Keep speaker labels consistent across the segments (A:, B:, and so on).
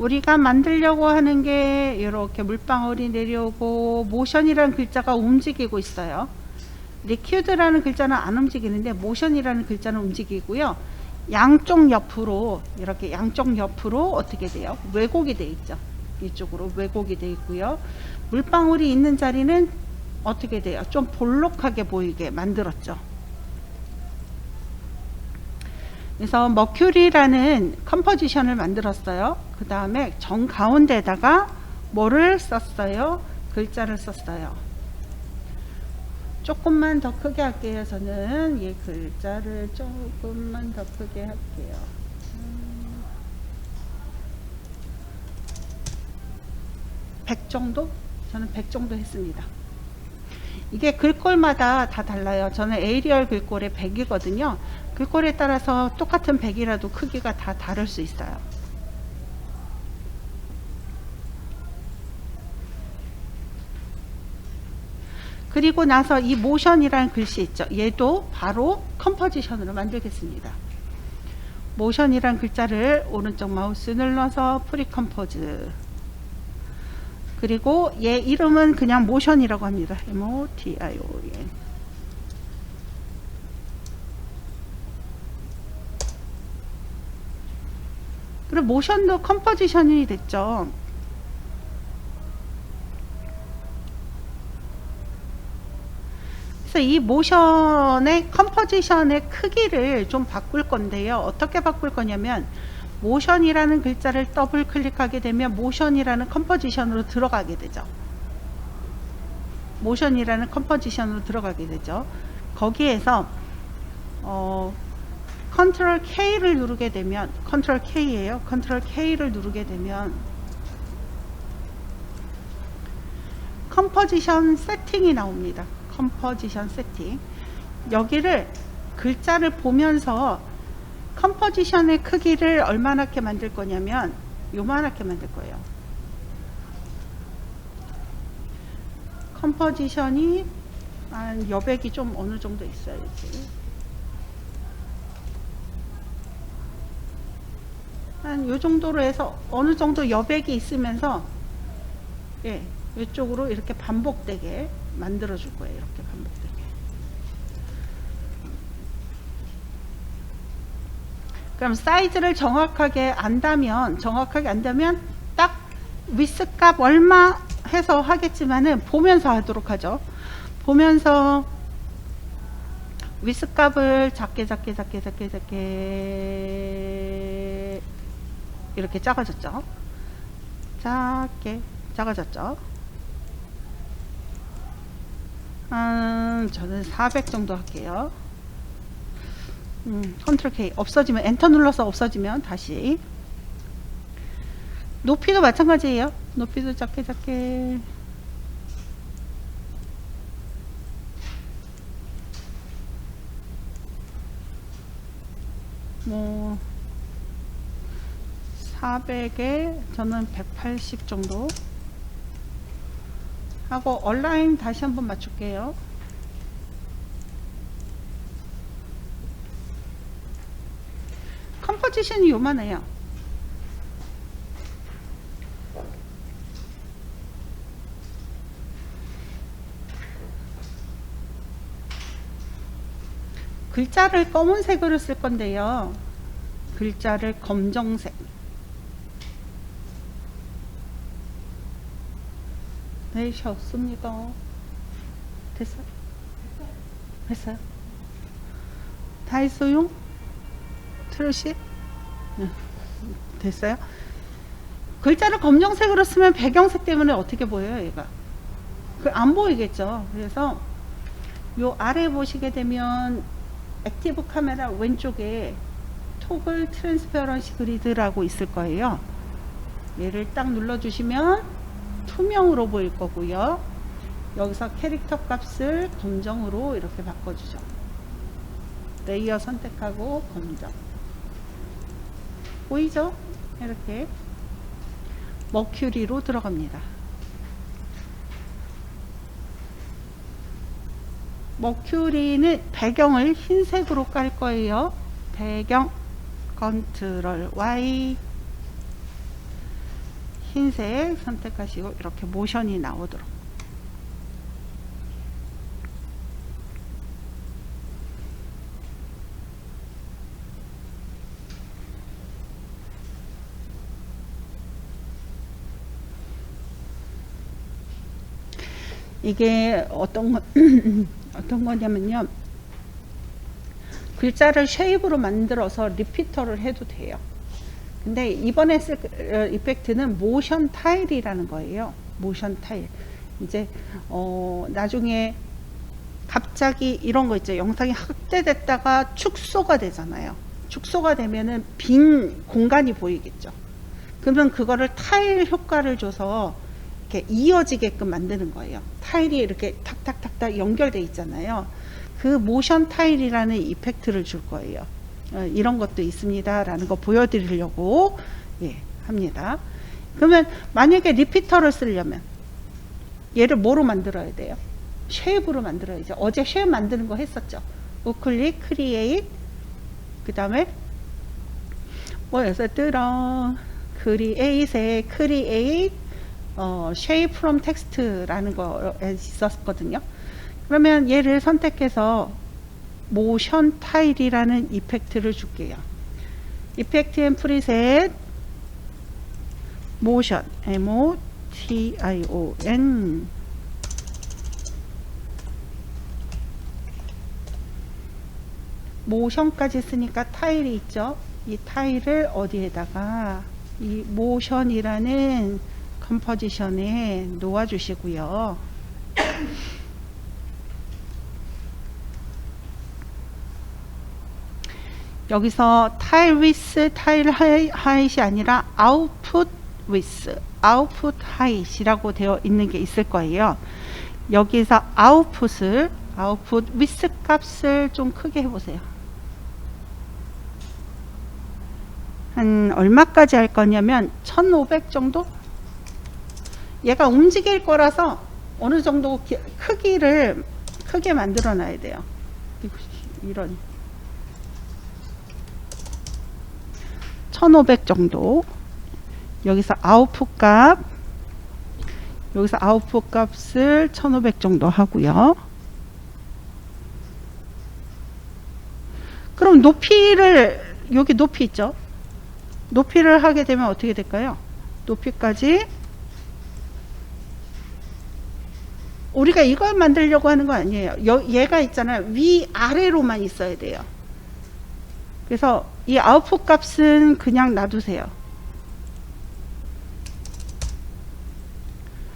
A: 우리가 만들려고 하는 게 이렇게 물방울이 내려오고 모션이라는 글자가 움직이고 있어요. 리퀴드라는 글자는 안 움직이는데 모션이라는 글자는 움직이고요. 양쪽 옆으로 이렇게 양쪽 옆으로 어떻게 돼요? 왜곡이 돼 있죠. 이쪽으로 왜곡이 돼 있고요. 물방울이 있는 자리는 어떻게 돼요? 좀 볼록하게 보이게 만들었죠. 그래서 머큐리라는 컴포지션을 만들었어요. 그 다음에 정가운데다가 뭐를 썼어요? 글자를 썼어요. 조금만 더 크게 할게요. 저는 이 글자를 조금만 더 크게 할게요. 100 정도? 저는 100 정도 했습니다. 이게 글꼴마다 다 달라요. 저는 에이리얼 글꼴에 100이거든요. 글꼴에 따라서 똑같은 100이라도 크기가 다 다를 수 있어요. 그리고 나서 이 모션이라는 글씨 있죠. 얘도 바로 컴포지션으로 만들겠습니다. 모션이란 글자를 오른쪽 마우스 눌러서 프리컴포즈. 그리고 얘 이름은 그냥 모션이라고 합니다. M-O-T-I-O-N. 그리고 모션도 컴포지션이 됐죠. 그래서 이 모션의 컴포지션의 크기를 좀 바꿀 건데요. 어떻게 바꿀 거냐면 모션이라는 글자를 더블 클릭하게 되면 모션이라는 컴포지션으로 들어가게 되죠. 모션이라는 컴포지션으로 들어가게 되죠. 거기에서 컨트롤 K를 누르게 되면 컨트롤 K예요. 컨트롤 K를 누르게 되면 컴포지션 세팅이 나옵니다. 컴포지션 세팅. 여기를 글자를 보면서 컴포지션의 크기를 얼마나게 만들 거냐면 요만하게 만들 거예요. 컴포지션이 한 여백이 좀 어느 정도 있어야지. 한 요 정도로 해서 어느 정도 여백이 있으면서 예, 이쪽으로 이렇게 반복되게 만들어 줄 거예요. 이렇게 반복되게. 그럼 사이즈를 정확하게 안다면 딱 위스 값 얼마 해서 하겠지만은 보면서 하도록 하죠. 보면서 위스 값을 작게 이렇게 작아졌죠. 작게 작아졌죠. 저는 400 정도 할게요. 컨트롤 K 없어지면 엔터 눌러서 없어지면 다시. 높이도 마찬가지예요. 높이도 작게 뭐 400에 저는 180 정도 하고 얼라인 다시 한번 맞출게요. 컴포지션이 요만해요. 글자를 검은색으로 쓸 건데요. 글자를 검정색. 네, 좋습니다. 됐어요? 됐어요? 다 했어요? 트롯이? 네. 됐어요? 글자를 검정색으로 쓰면 배경색 때문에 어떻게 보여요, 얘가? 안 보이겠죠? 그래서 요 아래 보시게 되면 액티브 카메라 왼쪽에 토글 트랜스페런시 그리드라고 있을 거예요. 얘를 딱 눌러주시면 투명으로 보일 거고요. 여기서 캐릭터 값을 검정으로 이렇게 바꿔주죠. 레이어 선택하고 검정. 보이죠? 이렇게 머큐리로 들어갑니다. 머큐리는 배경을 흰색으로 깔 거예요. 배경 컨트롤 Y. 흰색 선택하시고 이렇게 모션이 나오도록. 이게 어떤 거냐면요. 글자를 쉐입으로 만들어서 리피터를 해도 돼요. 근데 이번에 쓸 이펙트는 모션 타일이라는 거예요. 모션 타일. 이제 나중에 갑자기 이런 거 있죠. 영상이 확대됐다가 축소가 되잖아요. 축소가 되면은 빈 공간이 보이겠죠. 그러면 그거를 타일 효과를 줘서 이렇게 이어지게끔 만드는 거예요. 타일이 이렇게 탁탁탁탁 연결돼 있잖아요. 그 모션 타일이라는 이펙트를 줄 거예요. 이런 것도 있습니다 라는 거 보여드리려고 합니다. 그러면 만약에 리피터를 쓰려면 얘를 뭐로 만들어야 돼요? 쉐입으로 만들어야죠. 어제 쉐입 만드는 거 했었죠. 우클릭, 크리에이트, 그 다음에 뭐였었더라? 크리에이트에 크리에이트 쉐입 프롬 텍스트라는 거 있었거든요. 그러면 얘를 선택해서 모션 타일이라는 이펙트를 줄게요. 이펙트 앤 프리셋 모션 MOTION 모션까지 쓰니까 타일이 있죠. 이 타일을 어디에다가 이 모션이라는 컴포지션에 놓아 주시고요. 여기서 타일 위스, 타일 하이트이 아니라 아웃풋 위스, 아웃풋 하이트이라고 되어 있는 게 있을 거예요. 여기서 아웃풋 위스 값을 좀 크게 해보세요. 한 얼마까지 할 거냐면 1500 정도? 얘가 움직일 거라서 어느 정도 크기를 크게 만들어 놔야 돼요. 이런 1500 정도. 여기서 아웃풋 값, 여기서 아웃풋 값을 1500 정도 하고요. 그럼 높이를, 여기 높이 있죠? 높이를 하게 되면 어떻게 될까요? 높이까지 우리가 이걸 만들려고 하는 거 아니에요. 얘가 있잖아요. 위아래로만 있어야 돼요. 그래서 이 아웃풋 값은 그냥 놔두세요.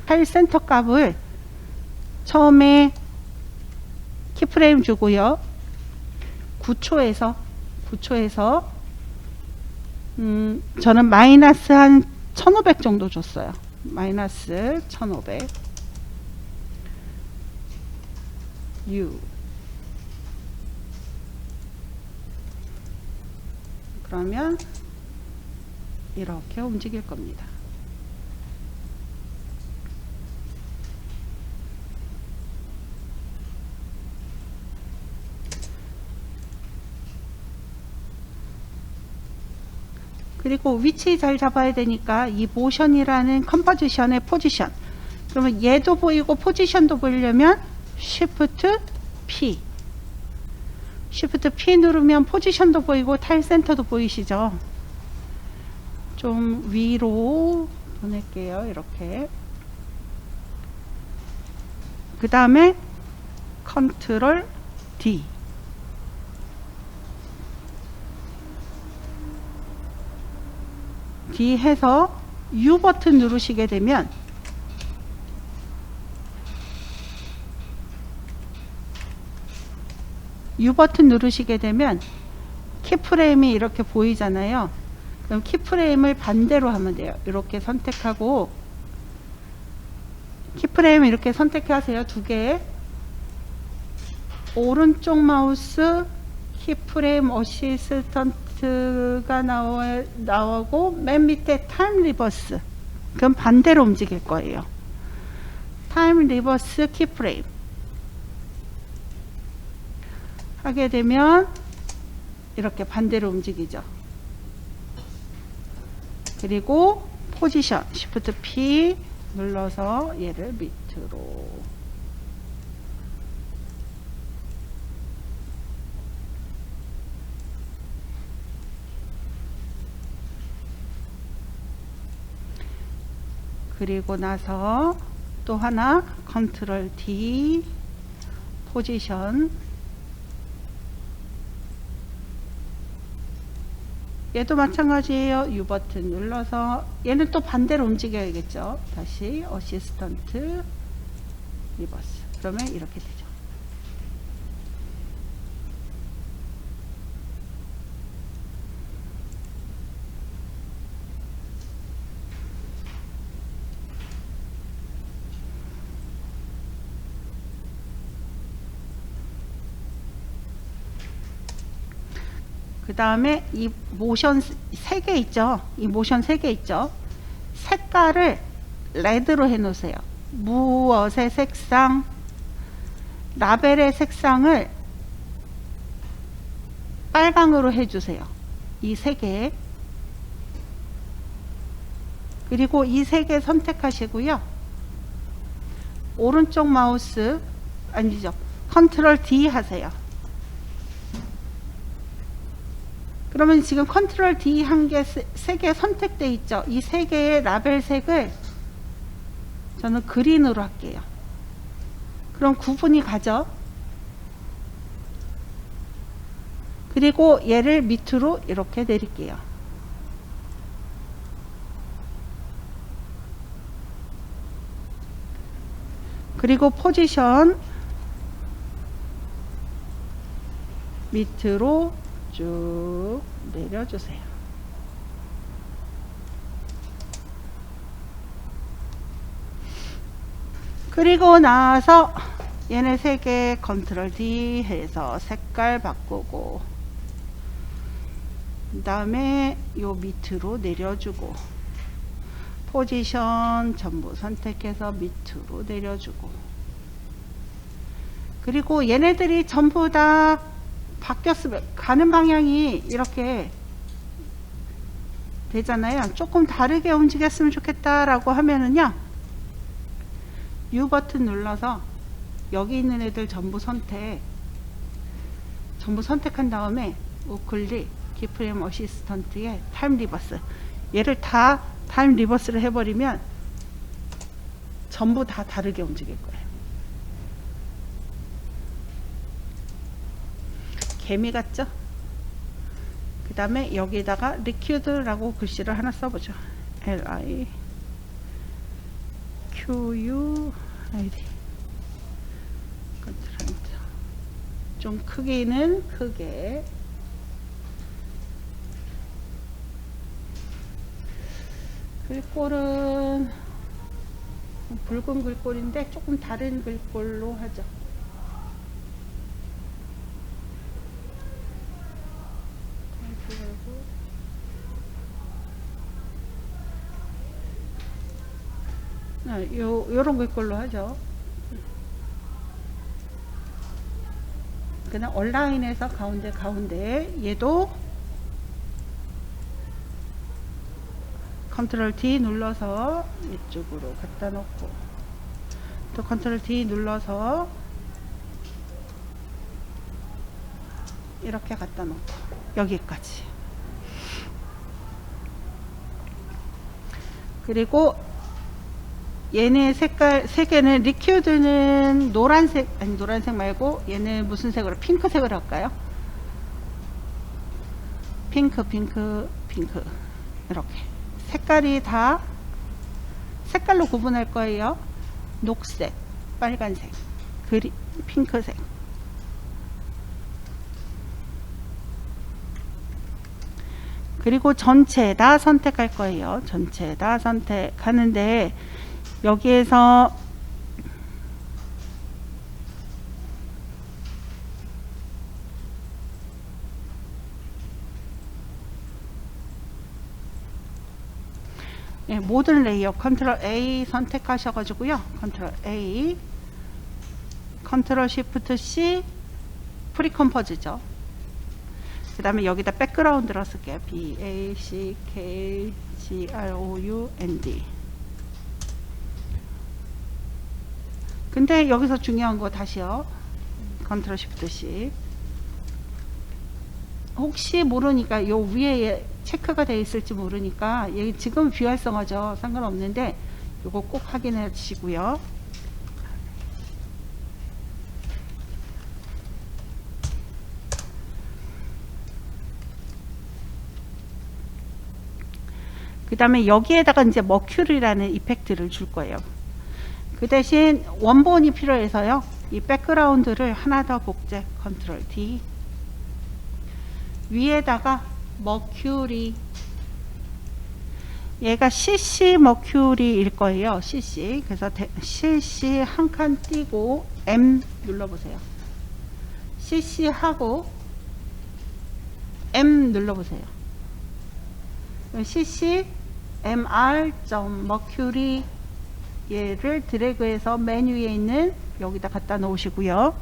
A: 파일 센터 값을 처음에 키프레임 주고요. 9초에서 저는 마이너스 한 1500 정도 줬어요. 마이너스 1500 U. 그러면 이렇게 움직일 겁니다. 그리고 위치 잘 잡아야 되니까 이 모션이라는 컴포지션의 포지션, 그러면 얘도 보이고 포지션도 보이려면 Shift P, Shift P 누르면 포지션도 보이고 타일 센터도 보이시죠? 좀 위로 보낼게요. 이렇게. 그 다음에 컨트롤 D. D 해서 U 버튼 누르시게 되면 U 버튼 누르시게 되면 키프레임이 이렇게 보이잖아요. 그럼 키프레임을 반대로 하면 돼요. 이렇게 선택하고 키프레임 이렇게 선택하세요. 두 개. 오른쪽 마우스 키프레임 어시스턴트가 나오고 맨 밑에 타임 리버스. 그럼 반대로 움직일 거예요. 타임 리버스 키프레임 하게 되면 이렇게 반대로 움직이죠. 그리고 포지션 Shift P 눌러서 얘를 밑으로. 그리고 나서 또 하나 컨트롤 D 포지션, 얘도 마찬가지예요. U 버튼 눌러서 얘는 또 반대로 움직여야겠죠. 다시 어시스턴트 리버스. 그러면 이렇게 되죠. 그 다음에 이 모션 3개 있죠. 이 모션 3개 있죠. 색깔을 레드로 해 놓으세요. 무엇의 색상, 라벨의 색상을 빨강으로 해주세요. 이 3개. 그리고 이 3개 선택하시고요. 오른쪽 마우스, 아니죠. 컨트롤 D 하세요. 그러면 지금 컨트롤 D 한 개, 3개 선택되어 있죠. 이 3개의 라벨 색을 저는 그린으로 할게요. 그럼 구분이 가죠. 그리고 얘를 밑으로 이렇게 내릴게요. 그리고 포지션 밑으로 쭉 내려주세요. 그리고 나서 얘네 3개 컨트롤 D 해서 색깔 바꾸고, 그 다음에 요 밑으로 내려주고, 포지션 전부 선택해서 밑으로 내려주고, 그리고 얘네들이 전부 다 바뀌었으면 가는 방향이 이렇게 되잖아요. 조금 다르게 움직였으면 좋겠다라고 하면은요, U 버튼 눌러서 여기 있는 애들 전부 선택한 다음에 우클릭 키프레임 어시스턴트의 타임 리버스, 얘를 다 타임 리버스를 해버리면 전부 다 다르게 움직일 거예요. 개미 같죠? 그 다음에 여기다가 리퀴드라고 글씨를 하나 써보죠. LIQUID. 좀 크기는 크게. 글꼴은 붉은 글꼴인데 조금 다른 글꼴로 하죠. 요런 글꼴로 하죠. 그냥 온라인에서 가운데 얘도 컨트롤 D 눌러서 이쪽으로 갖다 놓고, 또 컨트롤 D 눌러서 이렇게 갖다 놓고 여기까지. 그리고 얘네 색깔 3개는 리퀴드는 노란색, 아니 노란색 말고 얘는 무슨 색으로, 핑크색으로 할까요? 핑크 이렇게 색깔이 다 색깔로 구분할 거예요. 녹색, 빨간색, 핑크색. 그리고 전체 다 선택할 거예요. 전체 다 선택하는데 여기에서 모든 레이어 컨트롤 A 선택하셔가지고요. 컨트롤 A, 컨트롤 Shift C, 프리컴포즈죠. 그 다음에 여기다 백그라운드로 쓸게요. background. 근데 여기서 중요한 거 다시요. 컨트롤 쉬프트 C. 혹시 모르니까 요 위에 체크가 되어 있을지 모르니까 얘 지금 비활성화죠. 상관없는데 요거 꼭 확인해 주시고요. 그 다음에 여기에다가 이제 머큐리라는 이펙트를 줄 거예요. 그 대신 원본이 필요해서요. 이 백그라운드를 하나 더 복제 컨트롤 D 위에다가 머큐리 얘가 CC 머큐리일 거예요. CC 그래서 CC 한 칸 띄고 M 눌러보세요. CC 하고 M 눌러보세요. CC mr.mercury 얘를 드래그해서 메뉴에 있는 여기다 갖다 놓으시고요.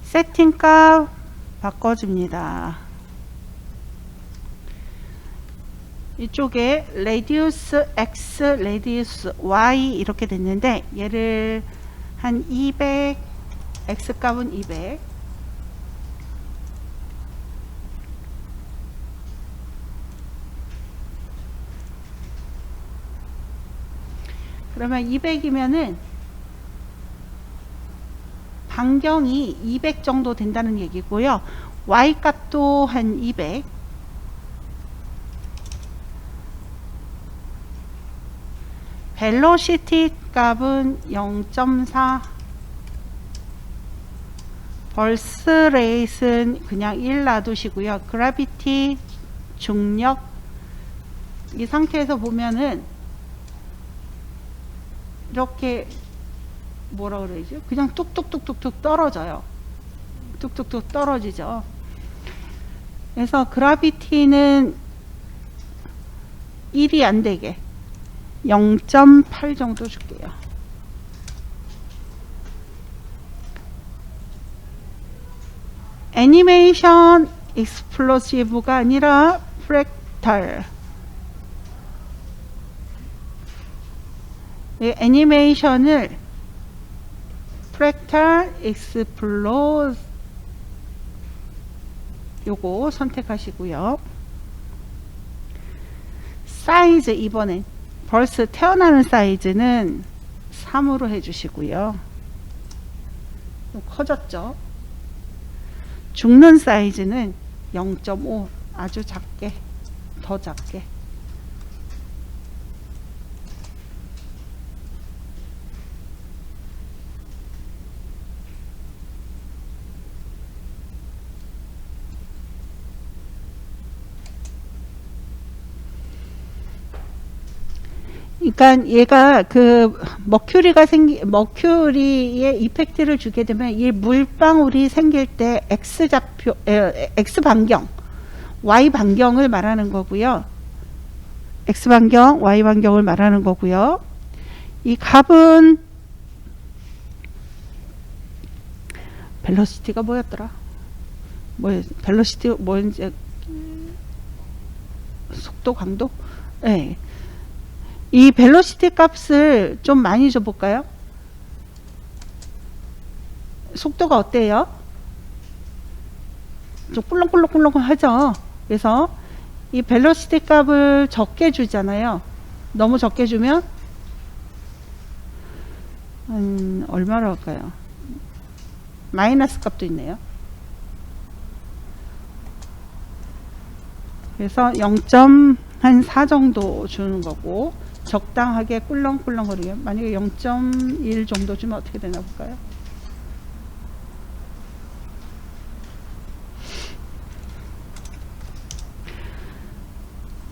A: 세팅값 바꿔줍니다. 이쪽에 radius x, radius y 이렇게 됐는데 얘를 한 200, x 값은 200. 그러면 200이면은 반경이 200 정도 된다는 얘기고요. y 값도 한 200. 벨로시티 값은 0.4. 벌스 레이트는 그냥 1 놔두시고요. 그래비티, 중력 이 상태에서 보면은 이렇게 뭐라 그러죠? 그냥 뚝뚝뚝뚝뚝 떨어져요. 뚝뚝뚝 떨어지죠. 그래서 그래비티는 1이 안 되게 0.8 정도 줄게요. 애니메이션 익스플로시브가 아니라 프랙탈. 이 애니메이션을 프랙탈 익스플로 요거 선택하시고요. 사이즈 이번엔 벌써 태어나는 사이즈는 3으로 해주시고요. 좀 커졌죠. 죽는 사이즈는 0.5 아주 작게 더 작게. 그러니까 얘가 그 머큐리의 이펙트를 주게 되면 이 물방울이 생길 때 x 좌표 x 반경 y 반경을 말하는 거고요. x 반경 y 반경을 말하는 거고요. 이 값은 벨로시티가 뭐였더라? 벨로시티 뭐였지? 속도 강도? 네. 이 벨로시티 값을 좀 많이 줘볼까요? 속도가 어때요? 좀 꿀렁꿀렁꿀렁 하죠. 그래서 이 벨로시티 값을 적게 주잖아요. 너무 적게 주면 얼마로 할까요? 마이너스 값도 있네요. 그래서 0.4 정도 주는 거고 적당하게 꿀렁꿀렁거리게. 만약에 0.1 정도 주면 어떻게 되나 볼까요?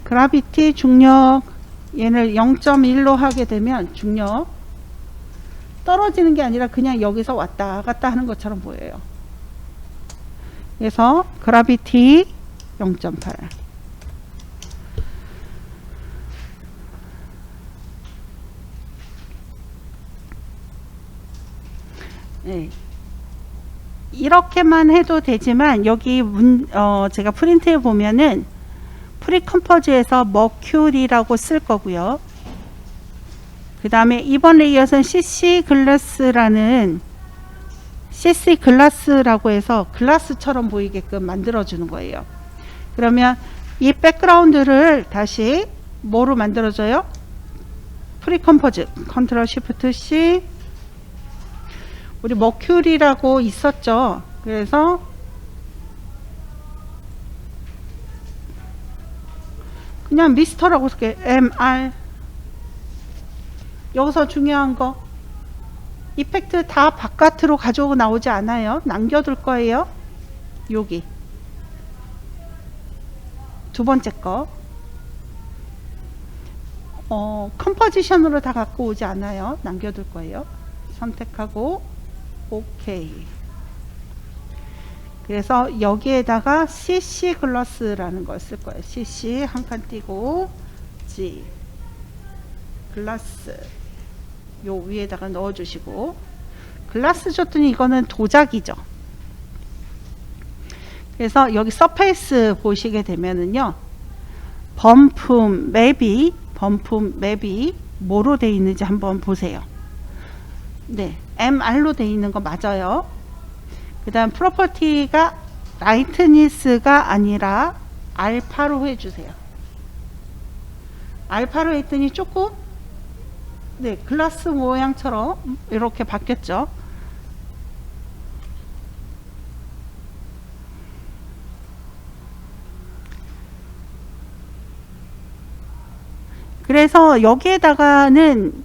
A: 그래비티, 중력 얘를 0.1로 하게 되면 중력 떨어지는 게 아니라 그냥 여기서 왔다 갔다 하는 것처럼 보여요. 그래서 그래비티 0.8. 네. 이렇게만 해도 되지만 여기 제가 프린트에 보면은 프리컴포즈에서 머큐리라고 쓸 거고요. 그 다음에 이번 레이어는 CC 글라스라고 해서 글라스처럼 보이게끔 만들어주는 거예요. 그러면 이 백그라운드를 다시 뭐로 만들어줘요? 프리컴포즈 컨트롤 쉬프트 C. 우리 머큐리라고 있었죠. 그래서 그냥 미스터라고 쓸게요. MR. 여기서 중요한 거 이펙트 다 바깥으로 가져오고 나오지 않아요. 남겨둘 거예요. 여기 두 번째 거 컴포지션으로 다 갖고 오지 않아요. 남겨둘 거예요. 선택하고 OK. 그래서 여기에다가 CC 글라스라는 걸 쓸 거예요. CC 한 칸 띄고 G 글라스 요 위에다가 넣어 주시고, 글라스 줬더니 이거는 도자기죠. 그래서 여기 서페이스 보시게 되면은요, 범프 맵이 뭐로 되어 있는지 한번 보세요. 네, MR로 되어 있는 거 맞아요. 그 다음 프로퍼티가 라이트니스가 아니라 알파로 해주세요. 알파로 했더니 조금 네, 글라스 모양처럼 이렇게 바뀌었죠. 그래서 여기에다가는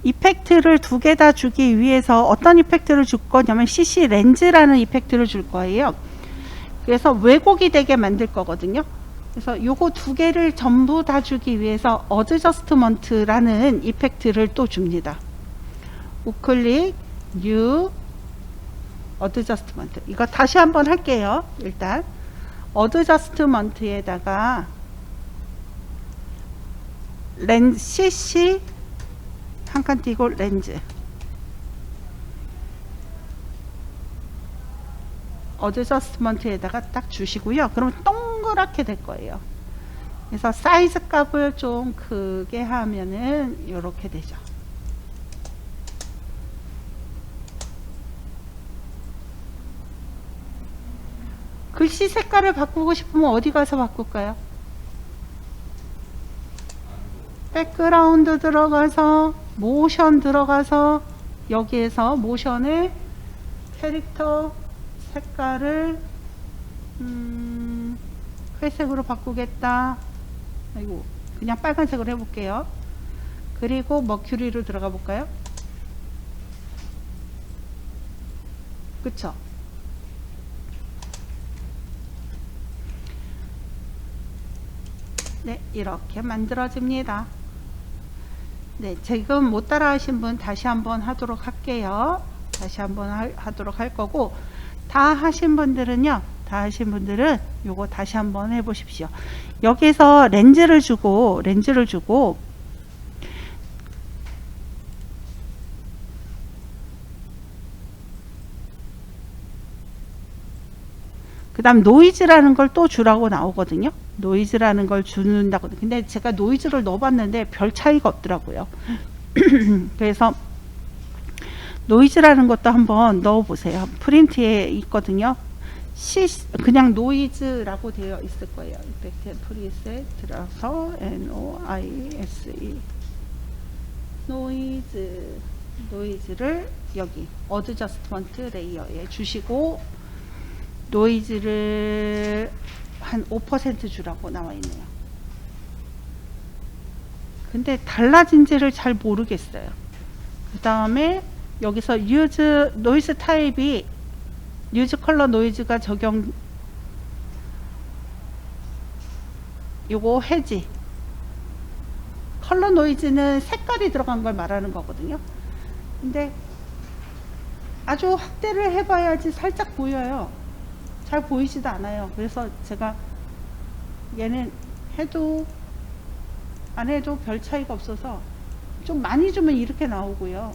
A: 이펙트를 두 개 다 주기 위해서 어떤 이펙트를 줄 거냐면 CC 렌즈라는 이펙트를 줄 거예요. 그래서 왜곡이 되게 만들 거거든요. 그래서 요거 두 개를 전부 다 주기 위해서 어드저스트먼트라는 이펙트를 또 줍니다. 우클릭 뉴 어드저스트먼트. 이거 다시 한번 할게요. 일단 어드저스트먼트에다가 렌즈 CC 한 칸 띄고 렌즈 어드저스트먼트에다가 딱 주시고요. 그럼 동그랗게 될 거예요. 그래서 사이즈 값을 좀 크게 하면은 이렇게 되죠. 글씨 색깔을 바꾸고 싶으면 어디 가서 바꿀까요? 백그라운드 들어가서 모션 들어가서 여기에서 모션의 캐릭터 색깔을 회색으로 바꾸겠다. 아이고, 그냥 빨간색으로 해볼게요. 그리고 머큐리로 들어가 볼까요? 그쵸? 네, 이렇게 만들어집니다. 네, 지금 못 따라 하신 분 다시 한번 하도록 할게요. 다시 한번 하도록 할 거고, 다 하신 분들은 요거 다시 한번 해 보십시오. 여기서 렌즈를 주고 그 다음 노이즈라는 걸 또 주라고 나오거든요. 노이즈라는 걸 주는다고. 근데 제가 노이즈를 넣어봤는데 별 차이가 없더라고요. 그래서 노이즈라는 것도 한번 넣어보세요. 프린트에 있거든요. 그냥 노이즈라고 되어 있을 거예요. 이펙트 프리셋 들어서 NOISE 노이즈를 여기 어드저스트먼트 레이어에 주시고, 노이즈를 한 5% 주라고 나와 있네요. 근데 달라진지를 잘 모르겠어요. 그 다음에 여기서 use 노이즈 타입이 유즈 컬러 노이즈가 적용, 요거 해지. 컬러 노이즈는 색깔이 들어간 걸 말하는 거거든요. 근데 아주 확대를 해봐야지 살짝 보여요. 잘 보이지도 않아요. 그래서 제가 얘는 해도 안 해도 별 차이가 없어서 좀 많이 주면 이렇게 나오고요.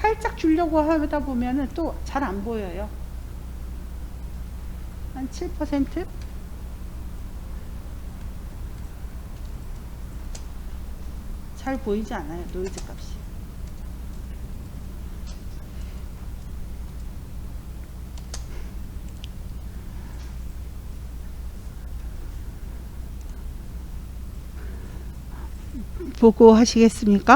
A: 살짝 주려고 하다 보면은 또 잘 안 보여요. 한 7%? 잘 보이지 않아요, 노이즈 값이. 보고 하시겠습니까?